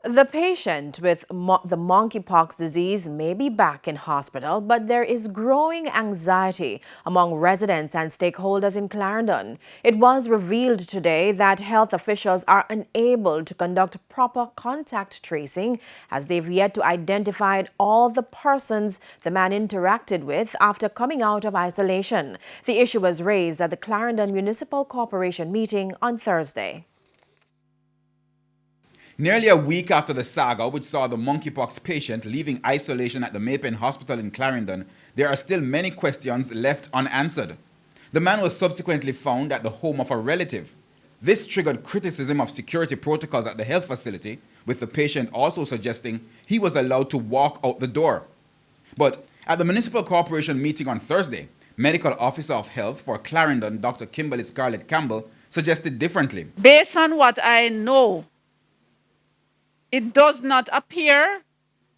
The patient with the monkeypox disease may be back in hospital, but there is growing anxiety among residents and stakeholders in Clarendon. It was revealed today that health officials are unable to conduct proper contact tracing as they've yet to identify all the persons the man interacted with after coming out of isolation. The issue was raised at the Clarendon Municipal Corporation meeting on Thursday. Nearly a week after the saga, which saw the monkeypox patient leaving isolation at the Jamaican hospital in Clarendon, there are still many questions left unanswered. The man was subsequently found at the home of a relative. This triggered criticism of security protocols at the health facility, with the patient also suggesting he was allowed to walk out the door. But at the Municipal Corporation meeting on Thursday, Medical Officer of Health for Clarendon, Dr. Kimberly Scarlett Campbell, suggested differently. Based on what I know, it does not appear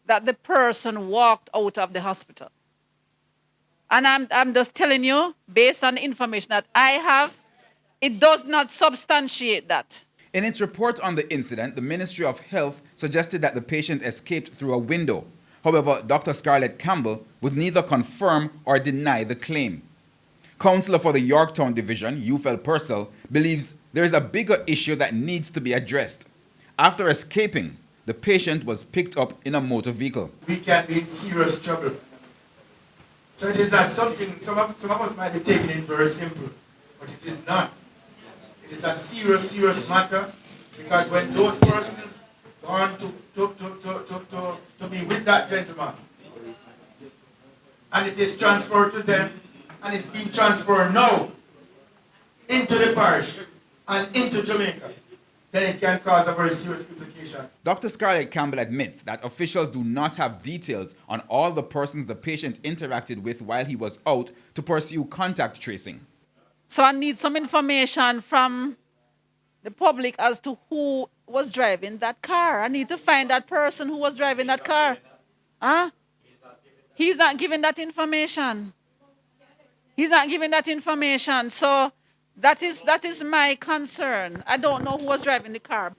that the person walked out of the hospital. And I'm just telling you, based on the information that I have, it does not substantiate that. In its report on the incident, the Ministry of Health suggested that the patient escaped through a window. However, Dr. Scarlett Campbell would neither confirm or deny the claim. Councillor for the Yorktown Division, Ufel Purcell, believes there is a bigger issue that needs to be addressed. After escaping, the patient was picked up in a motor vehicle. We can be in serious trouble. So it is not something, some of us might be taking it very simple, but it is not. It is a serious matter, because when those persons go on to be with that gentleman, and it is transferred to them, and it's being transferred now into the parish and into Jamaica, then it can cause a very serious implication. Dr. Scarlett Campbell admits that officials do not have details on all the persons the patient interacted with while he was out to pursue contact tracing. So I need some information from the public as to who was driving that car. I need to find that person who was driving that car. Huh? He's not giving that information. He's not giving that information. So that is my concern. I don't know who was driving the car.